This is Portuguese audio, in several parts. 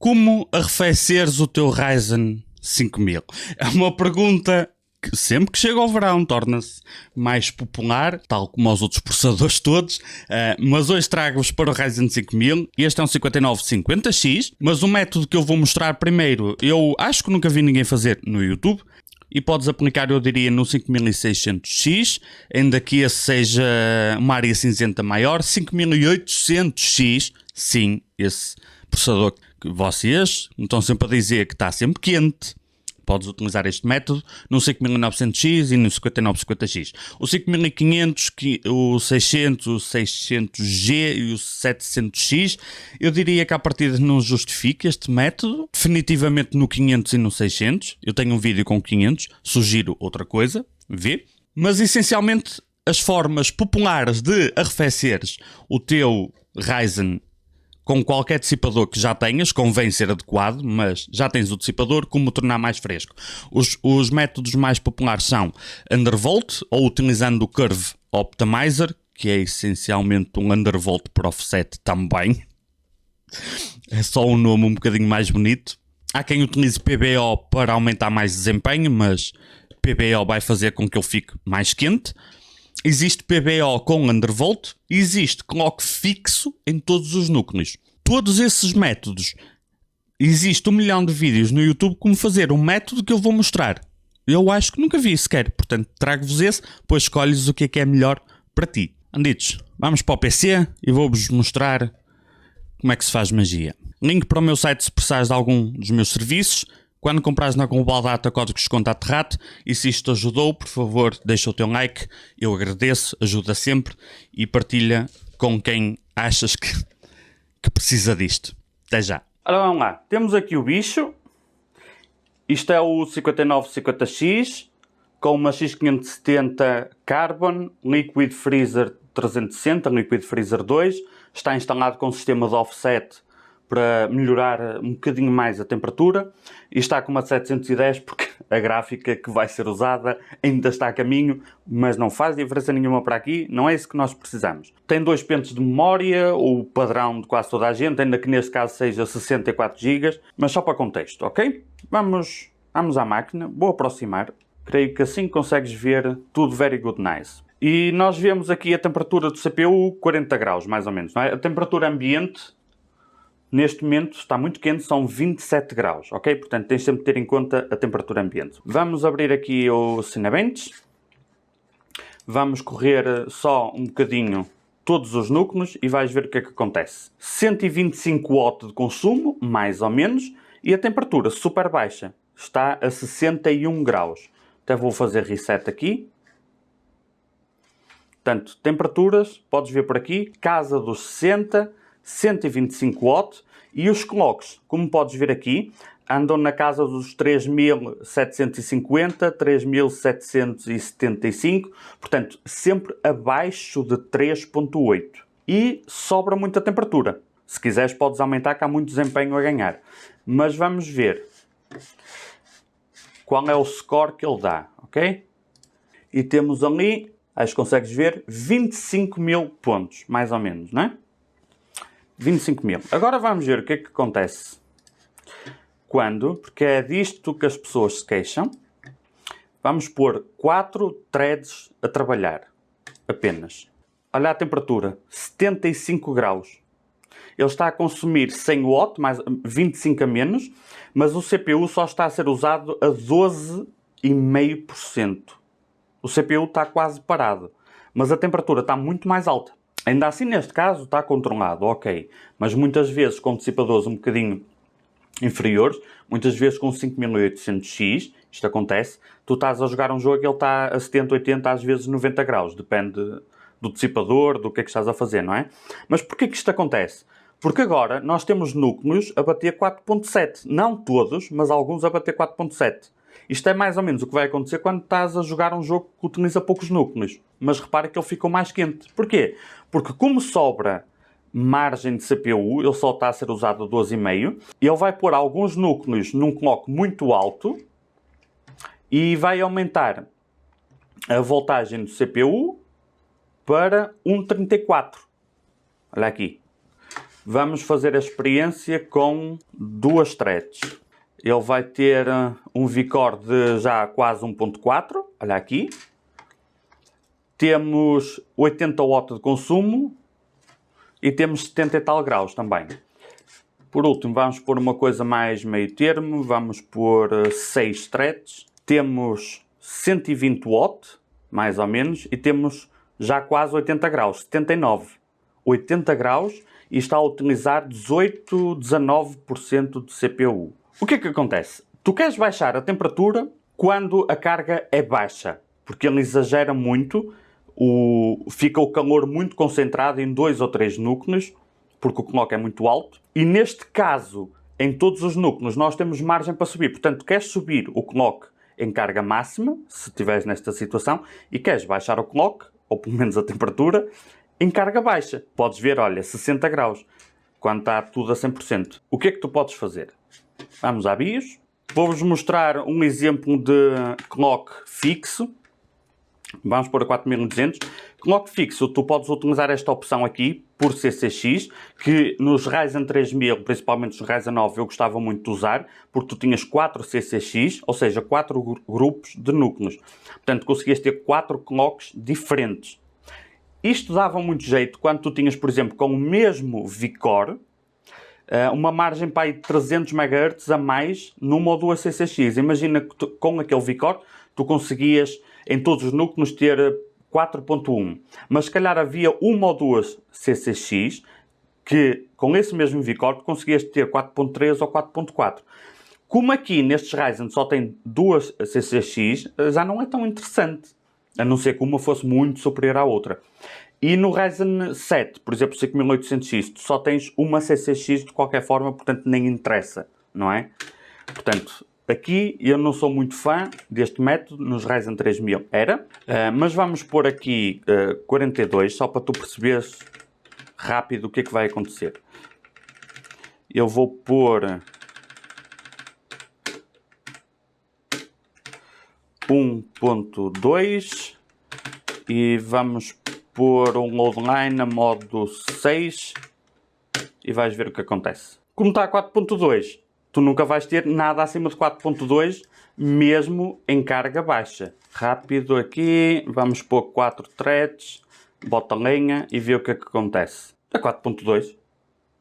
Como arrefeceres o teu Ryzen 5000? É uma pergunta que sempre que chega ao verão torna-se mais popular, tal como os outros processadores todos, mas hoje trago-vos para o Ryzen 5000. Este é um 5950X, mas o método que eu vou mostrar primeiro, eu acho que nunca vi ninguém fazer no YouTube, e podes aplicar, eu diria, no 5600X, ainda que esse seja uma área cinzenta maior. 5800X, sim, esse processador que vocês me estão sempre a dizer que está sempre quente, podes utilizar este método no 5900X e no 5950X. O 5500, o 600, o 600G e o 700X, eu diria que à partida não justifica este método. Definitivamente no 500 e no 600. Eu tenho um vídeo com 500, sugiro outra coisa, vê. Mas essencialmente as formas populares de arrefeceres o teu Ryzen com qualquer dissipador que já tenhas, convém ser adequado, mas já tens o dissipador, como o tornar mais fresco. Os métodos mais populares são undervolt, ou utilizando o Curve Optimizer, que é essencialmente um undervolt por offset também. É só um nome um bocadinho mais bonito. Há quem utilize PBO para aumentar mais desempenho, mas PBO vai fazer com que ele fique mais quente. Existe PBO com undervolt e existe clock fixo em todos os núcleos. Todos esses métodos, existe 1 milhão de vídeos no YouTube como fazer um método que eu vou mostrar. Eu acho que nunca vi sequer, portanto trago-vos esse, depois escolhes o que é melhor para ti. Anditos, vamos para o PC e vou-vos mostrar como é que se faz magia. Link para o meu site se precisares de algum dos meus serviços. Quando comprares na Global Data, código de desconto ATRAT, e se isto te ajudou, por favor, deixa o teu like, eu agradeço, ajuda sempre, e partilha com quem achas que precisa disto. Até já. Ora, vamos lá. Temos aqui o bicho. Isto é o 5950X, com uma X570 Carbon, Liquid Freezer 360, Liquid Freezer 2. Está instalado com sistema de offset para melhorar um bocadinho mais a temperatura, e está com uma 710 porque a gráfica que vai ser usada ainda está a caminho, mas não faz diferença nenhuma para aqui, não é isso que nós precisamos. Tem 2 pentes de memória, o padrão de quase toda a gente, ainda que neste caso seja 64 GB, mas só para contexto, ok? Vamos à máquina, vou aproximar, creio que assim consegues ver tudo very good nice. E nós vemos aqui a temperatura do CPU 40 graus, mais ou menos, não é? A temperatura ambiente neste momento está muito quente, são 27 graus, ok? Portanto, tens sempre de ter em conta a temperatura ambiente. Vamos abrir aqui o Cinebench. Vamos correr só um bocadinho todos os núcleos e vais ver o que é que acontece. 125 W de consumo, mais ou menos, e a temperatura super baixa. Está a 61 graus. Até vou fazer reset aqui. Portanto, temperaturas, podes ver por aqui, casa dos 60, 125 W, e os clocks, como podes ver aqui, andam na casa dos 3750, 3775, portanto, sempre abaixo de 3.8. E sobra muita temperatura. Se quiseres podes aumentar, que há muito desempenho a ganhar. Mas vamos ver qual é o score que ele dá, ok? E temos ali, acho que consegues ver, 25 mil pontos, mais ou menos, não é? 25 mil. Agora vamos ver o que é que acontece quando, porque é disto que as pessoas se queixam. Vamos pôr 4 threads a trabalhar, apenas. Olha a temperatura, 75 graus. Ele está a consumir 100 W, mais 25 a menos, mas o CPU só está a ser usado a 12,5%. O CPU está quase parado, mas a temperatura está muito mais alta. Ainda assim, neste caso, está controlado, ok. Mas muitas vezes com dissipadores um bocadinho inferiores, muitas vezes com 5800X, isto acontece, tu estás a jogar um jogo e ele está a 70, 80, às vezes 90 graus. Depende do dissipador, do que é que estás a fazer, não é? Mas porquê que isto acontece? Porque agora nós temos núcleos a bater 4.7. Não todos, mas alguns a bater 4.7. Isto é mais ou menos o que vai acontecer quando estás a jogar um jogo que utiliza poucos núcleos. Mas repara que ele ficou mais quente. Porquê? Porque como sobra margem de CPU, ele só está a ser usado a 12,5, ele vai pôr alguns núcleos num clock muito alto e vai aumentar a voltagem do CPU para 1.34. Olha aqui. Vamos fazer a experiência com duas threads. Ele vai ter um V-Core de já quase 1.4, olha aqui. Temos 80 watts de consumo e temos 70 e tal graus também. Por último, vamos pôr uma coisa mais meio termo, vamos pôr 6 threads. Temos 120 watts, mais ou menos, e temos já quase 80 graus, 79. 80 graus e está a utilizar 19% de CPU. O que é que acontece? Tu queres baixar a temperatura quando a carga é baixa, porque ele exagera muito, fica o calor muito concentrado em 2 ou 3 núcleos, porque o clock é muito alto, e neste caso, em todos os núcleos, nós temos margem para subir. Portanto, queres subir o clock em carga máxima, se estiveres nesta situação, e queres baixar o clock, ou pelo menos a temperatura, em carga baixa. Podes ver, olha, 60 graus, quando está tudo a 100%. O que é que tu podes fazer? Vamos à BIOS. Vou-vos mostrar um exemplo de clock fixo. Vamos pôr a 4200. Clock fixo, tu podes utilizar esta opção aqui, por CCX, que nos Ryzen 3000, principalmente nos Ryzen 9, eu gostava muito de usar, porque tu tinhas 4 CCX, ou seja, 4 grupos de núcleos. Portanto, conseguias ter 4 clocks diferentes. Isto dava muito jeito quando tu tinhas, por exemplo, com o mesmo V-Core, uma margem para aí de 300 MHz a mais numa ou duas CCX. Imagina que com aquele V-Core tu conseguias em todos os núcleos ter 4.1. Mas se calhar havia uma ou duas CCX que com esse mesmo V-Core tu conseguias ter 4.3 ou 4.4. Como aqui nestes Ryzen só tem duas CCX, já não é tão interessante. A não ser que uma fosse muito superior à outra. E no Ryzen 7, por exemplo, 5800X, tu só tens uma CCX de qualquer forma, portanto nem interessa, não é? Portanto, aqui eu não sou muito fã deste método, nos Ryzen 3000 era, mas vamos pôr aqui 42, só para tu perceberes rápido o que é que vai acontecer. Eu vou pôr 1.2 e vamos pôr um loadline a modo 6 e vais ver o que acontece. Como está a 4.2, tu nunca vais ter nada acima de 4.2, mesmo em carga baixa. Rápido aqui, vamos pôr 4 threads, bota a lenha e vê o que é que acontece. A 4.2,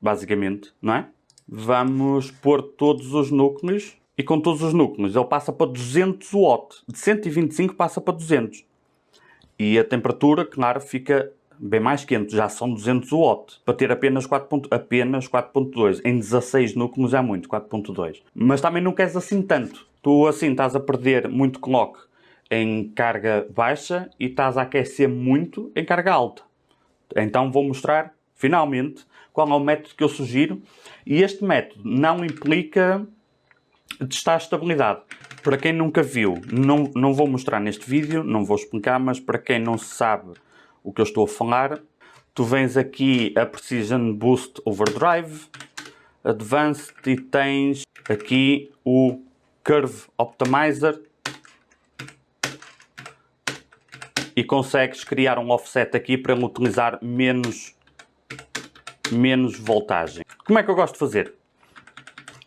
basicamente, não é? Vamos pôr todos os núcleos e com todos os núcleos ele passa para 200 watts. De 125 passa para 200. E a temperatura, claro, fica bem mais quente, já são 200 watts, para ter apenas 4.2. Em 16 núcleos é muito, 4.2. Mas também não queres assim tanto. Tu assim estás a perder muito clock em carga baixa e estás a aquecer muito em carga alta. Então vou mostrar, finalmente, qual é o método que eu sugiro. E este método não implica testar estabilidade. Para quem nunca viu, não vou mostrar neste vídeo, não vou explicar, mas para quem não sabe o que eu estou a falar, tu vens aqui a Precision Boost Overdrive, Advanced e tens aqui o Curve Optimizer e consegues criar um offset aqui para ele utilizar menos voltagem. Como é que eu gosto de fazer?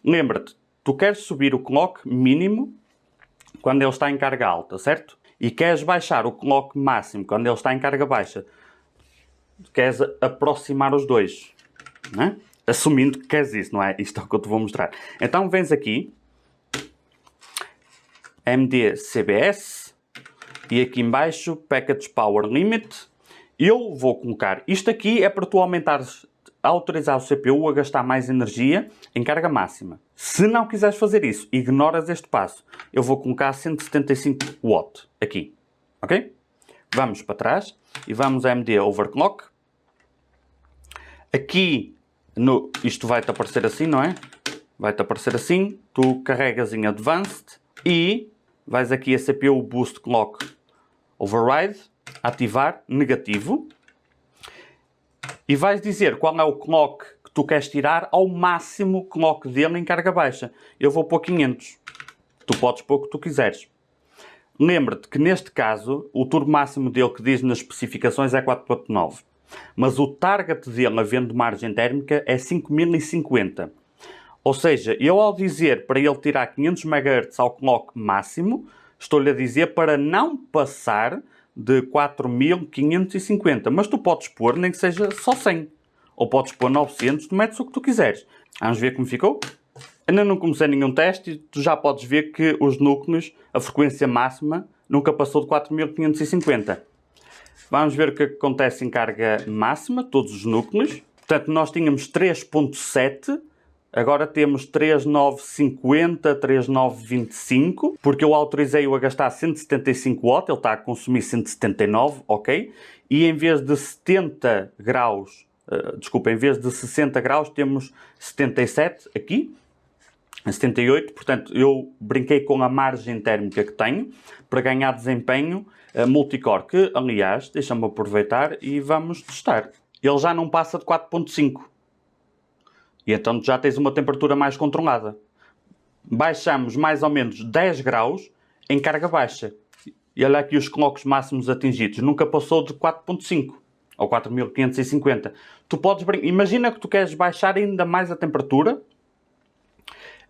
Lembra-te, tu queres subir o clock mínimo quando ele está em carga alta, certo? E queres baixar o clock máximo quando ele está em carga baixa. Queres aproximar os dois, não é? Assumindo que queres isso, não é? Isto é o que eu te vou mostrar. Então vens aqui, AMD CBS, e aqui em baixo, Package Power Limit. Eu vou colocar, isto aqui é para tu aumentares, autorizar o CPU a gastar mais energia em carga máxima. Se não quiseres fazer isso, ignoras este passo. Eu vou colocar 175 watts aqui, ok? Vamos para trás e vamos a AMD Overclock. Aqui, isto vai-te aparecer assim, não é? Vai-te aparecer assim, tu carregas em Advanced e vais aqui a CPU Boost Clock Override, ativar, negativo. E vais dizer qual é o clock que tu queres tirar ao máximo clock dele em carga baixa. Eu vou pôr 500. Tu podes pôr o que tu quiseres. Lembra-te que neste caso, o turbo máximo dele que diz nas especificações é 4.9. Mas o target dele, havendo margem térmica, é 5050. Ou seja, eu ao dizer para ele tirar 500 MHz ao clock máximo, estou-lhe a dizer para não passar de 4550. Mas tu podes pôr, nem que seja só 100. Ou podes pôr 900, tu metes o que tu quiseres. Vamos ver como ficou? Ainda não comecei nenhum teste e tu já podes ver que os núcleos, a frequência máxima, nunca passou de 4550. Vamos ver o que acontece em carga máxima, todos os núcleos. Portanto, nós tínhamos 3.7, agora temos 3.950, 3.925, porque eu autorizei-o a gastar 175 watts, ele está a consumir 179, ok? E em vez de 70 graus, em vez de 60 graus, temos 77 aqui. 78, portanto, eu brinquei com a margem térmica que tenho para ganhar desempenho multicore, que, aliás, deixa-me aproveitar e vamos testar. Ele já não passa de 4.5. E então já tens uma temperatura mais controlada. Baixamos mais ou menos 10 graus em carga baixa. E olha aqui os clocks máximos atingidos. Nunca passou de 4.5 ou 4550. Tu podes imagina que tu queres baixar ainda mais a temperatura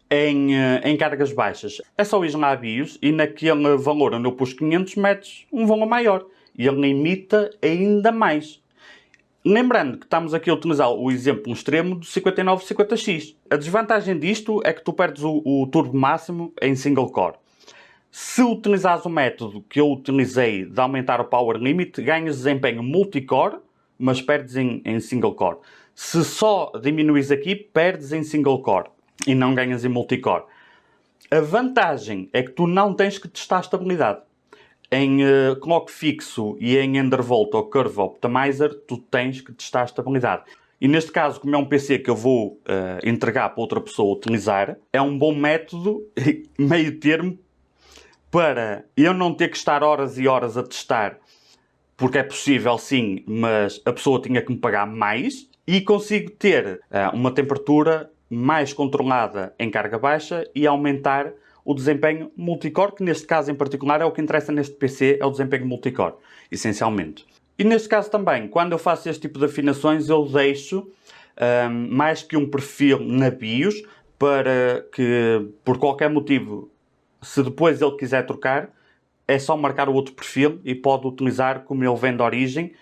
em cargas baixas. É só ir lá a BIOS e naquele valor onde eu pus 500 metes um valor maior. E ele imita ainda mais. Lembrando que estamos aqui a utilizar o exemplo extremo do 5950X. A desvantagem disto é que tu perdes o turbo máximo em single core. Se utilizares o método que eu utilizei de aumentar o power limit, ganhas desempenho multicore, mas perdes em single core. Se só diminuís aqui, perdes em single core e não ganhas em multicore. A vantagem é que tu não tens que testar a estabilidade. Em clock fixo e em undervolt ou curve optimizer, tu tens que testar a estabilidade. E neste caso, como é um PC que eu vou entregar para outra pessoa utilizar, é um bom método, meio termo, para eu não ter que estar horas e horas a testar, porque é possível sim, mas a pessoa tinha que me pagar mais, e consigo ter uma temperatura mais controlada em carga baixa e aumentar o desempenho multicore, que neste caso em particular é o que interessa neste PC, é o desempenho multicore, essencialmente. E neste caso também, quando eu faço este tipo de afinações, eu deixo mais que um perfil na BIOS, para que, por qualquer motivo, se depois ele quiser trocar, é só marcar o outro perfil e pode utilizar como ele vem de origem,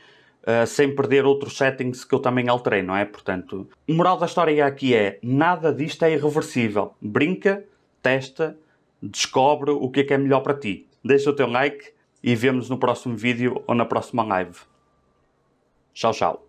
sem perder outros settings que eu também alterei, não é? Portanto, o moral da história aqui é, nada disto é irreversível. Brinca, testa, descobre o que é melhor para ti. Deixa o teu like e vemo-nos no próximo vídeo ou na próxima live. Tchau, tchau.